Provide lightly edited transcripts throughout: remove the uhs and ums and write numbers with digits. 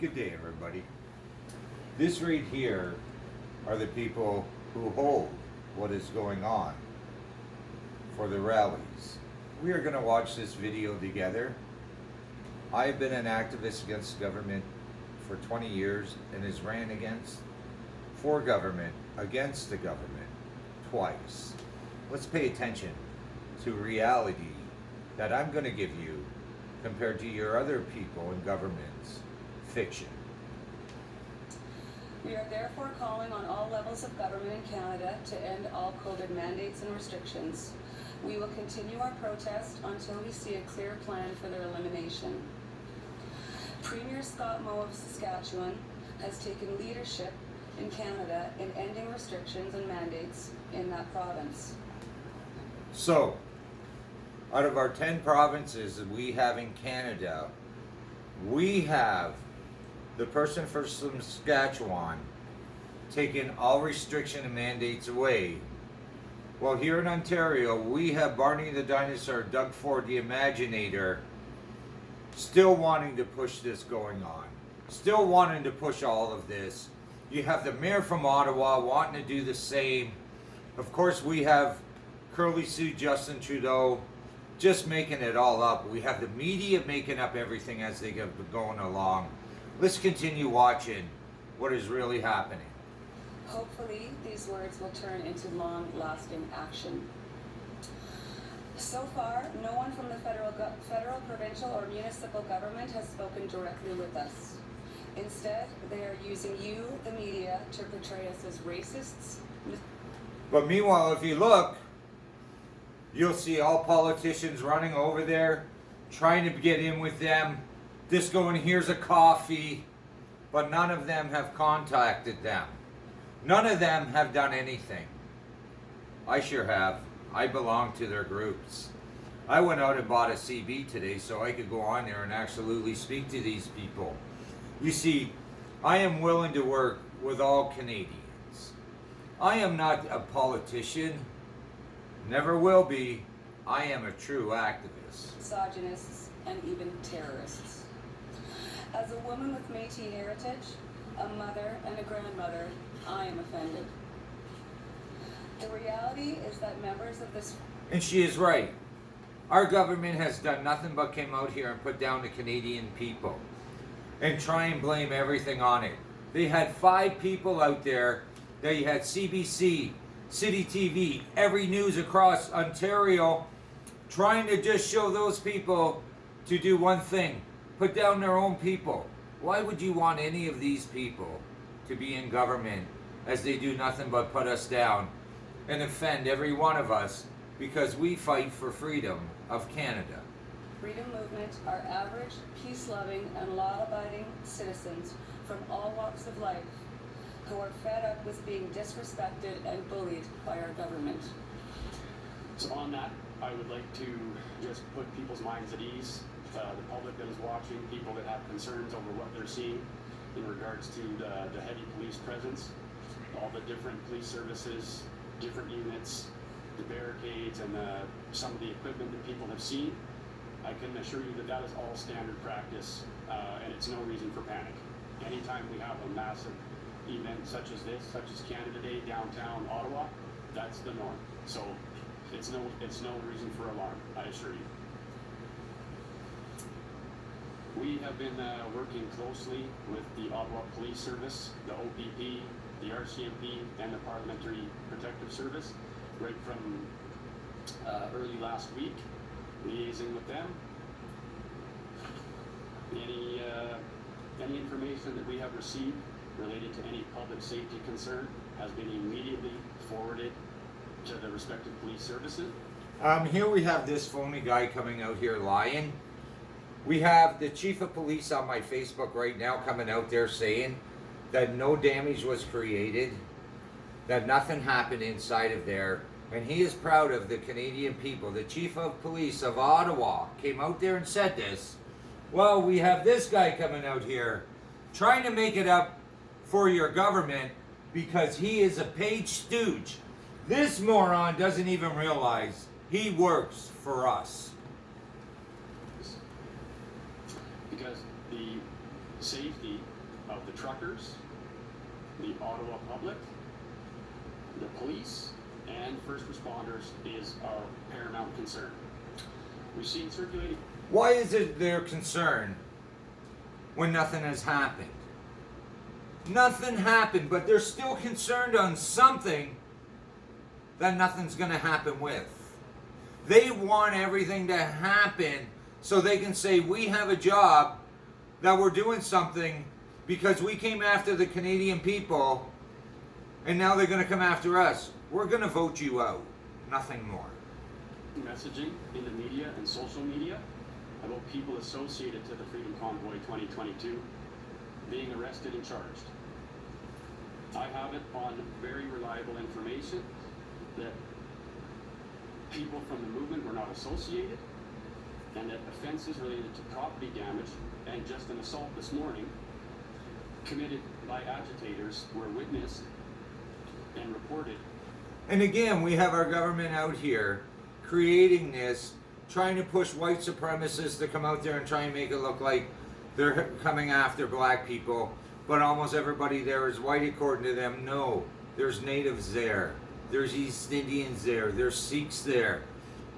Good day, everybody. This right here are the people who hold what is going on for the rallies. We are going to watch this video together. I've been an activist against government for 20 years and has ran for government, against the government, twice. Let's pay attention to reality that I'm going to give you compared to your other people in government's fiction. We are therefore calling on all levels of government in Canada to end all COVID mandates and restrictions. We will continue our protest until we see a clear plan for their elimination. Premier Scott Moe of Saskatchewan has taken leadership in Canada in ending restrictions and mandates in that province. So, out of our 10 provinces that we have in Canada, we have the person for Saskatchewan taking all restriction and mandates away. Well, here in Ontario, we have Barney the Dinosaur, Doug Ford the Imaginator, still wanting to push this going on. Still wanting to push all of this. You have the mayor from Ottawa wanting to do the same. Of course, we have Curly Sue Justin Trudeau just making it all up. We have the media making up everything as they get going along. Let's continue watching what is really happening. Hopefully, these words will turn into long-lasting action. So far, no one from the federal, provincial, or municipal government has spoken directly with us. Instead, they are using you, the media, to portray us as racists. But meanwhile, if you look, you'll see all politicians running over there, trying to get in with them. This going, here's a coffee, but none of them have contacted them. None of them have done anything. I sure have. I belong to their groups. I went out and bought a CB today so I could go on there and absolutely speak to these people. You see, I am willing to work with all Canadians. I am not a politician, never will be. I am a true activist. Misogynists and even terrorists. As a woman with Métis heritage, a mother and a grandmother, I am offended. The reality is that members of this... And she is right. Our government has done nothing but came out here and put down the Canadian people and try and blame everything on it. They had 5 people out there. They had CBC, City TV, every news across Ontario trying to just show those people to do one thing, put down their own people. Why would you want any of these people to be in government as they do nothing but put us down and offend every one of us because we fight for freedom of Canada? Freedom Movement are average, peace-loving, and law-abiding citizens from all walks of life who are fed up with being disrespected and bullied by our government. So on that, I would like to just put people's minds at ease. The public that is watching, people that have concerns over what they're seeing in regards to the heavy police presence, all the different police services, different units, the barricades, and some of the equipment that people have seen. I can assure you that that is all standard practice, and it's no reason for panic. Anytime we have a massive event such as this, such as Canada Day downtown Ottawa, that's the norm. So it's no reason for alarm, I assure you. We have been working closely with the Ottawa Police Service, the OPP, the RCMP, and the Parliamentary Protective Service, right from early last week, liaising with them. Any information that we have received related to any public safety concern has been immediately forwarded to the respective police services. Here we have this phony guy coming out here lying. We have the chief of police on my Facebook right now coming out there saying that no damage was created, that nothing happened inside of there, and he is proud of the Canadian people. The chief of police of Ottawa came out there and said this. Well, we have this guy coming out here trying to make it up for your government because he is a paid stooge. This moron doesn't even realize he works for us. Because the safety of the truckers, the Ottawa public, the police, and first responders is our paramount concern. We've seen circulating. Why is it their concern when nothing has happened? Nothing happened, but they're still concerned on something that nothing's going to happen with. They want everything to happen so they can say, we have a job, that we're doing something because we came after the Canadian people, and now they're going to come after us. We're going to vote you out. Nothing more. Messaging in the media and social media about people associated to the Freedom Convoy 2022 being arrested and charged. I have it on very reliable information that people from the movement were not associated, and that offenses related to property damage and just an assault this morning committed by agitators were witnessed and reported. And again, we have our government out here creating this, trying to push white supremacists to come out there and try and make it look like they're coming after black people, but almost everybody there is white according to them. No, there's natives there, there's East Indians there, there's Sikhs there.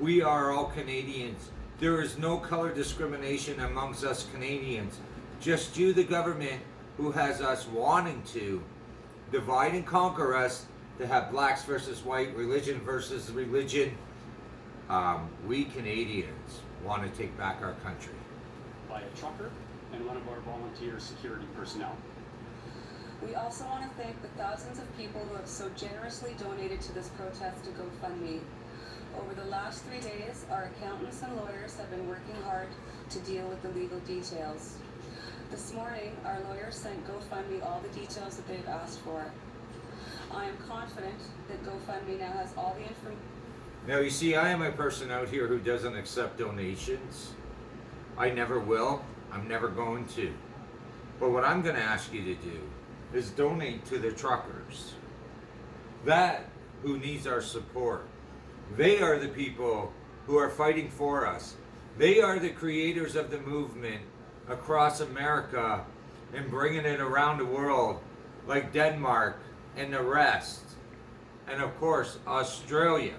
We are all Canadians. There is no color discrimination amongst us Canadians. Just you, the government, who has us wanting to divide and conquer us, to have blacks versus white, religion versus religion. We Canadians want to take back our country. By a trucker and one of our volunteer security personnel. We also want to thank the thousands of people who have so generously donated to this protest to GoFundMe. Over the last 3 days, our accountants and lawyers have been working hard to deal with the legal details. This morning, our lawyers sent GoFundMe all the details that they've asked for. I am confident that GoFundMe now has all the information. Now you see, I am a person out here who doesn't accept donations. I never will. I'm never going to. But what I'm going to ask you to do is donate to the truckers. That who needs our support. They are the people who are fighting for us. They are the creators of the movement across America and bringing it around the world, like Denmark and the rest, and of course Australia.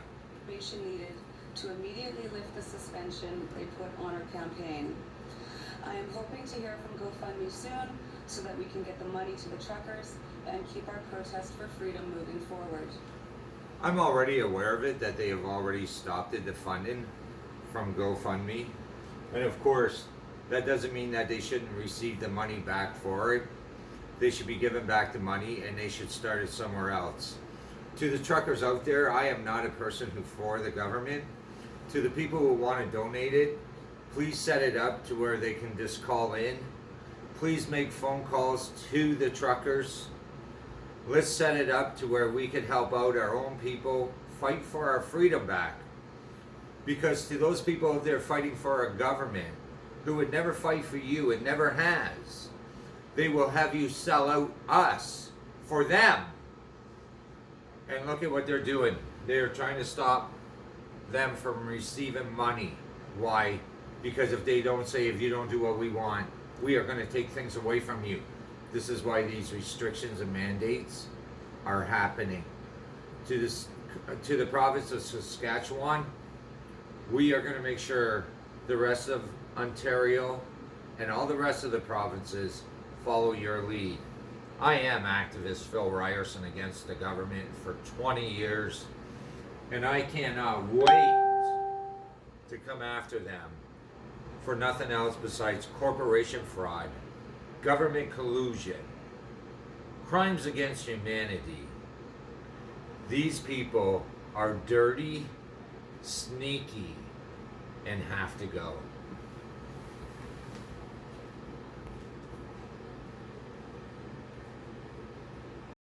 Needed to immediately lift the suspension they put on our campaign. I am hoping to hear from GoFundMe soon so that we can get the money to the truckers and keep our protest for freedom moving forward. I'm already aware of it, that they have already stopped the funding from GoFundMe. And of course, that doesn't mean that they shouldn't receive the money back for it. They should be given back the money and they should start it somewhere else. To the truckers out there, I am not a person who's for the government. To the people who want to donate it, please set it up to where they can just call in. Please make phone calls to the truckers. Let's set it up to where we can help out our own people, fight for our freedom back. Because to those people out there fighting for a government who would never fight for you and never has, they will have you sell out us for them. And look at what they're doing. They're trying to stop them from receiving money. Why? Because if they don't say, if you don't do what we want, we are going to take things away from you. This is why these restrictions and mandates are happening. To the province of Saskatchewan, we are going to make sure the rest of Ontario and all the rest of the provinces follow your lead. I am activist Phil Ryerson against the government for 20 years, and I cannot wait to come after them for nothing else besides corporation fraud, government collusion, crimes against humanity. These people are dirty, sneaky, and have to go.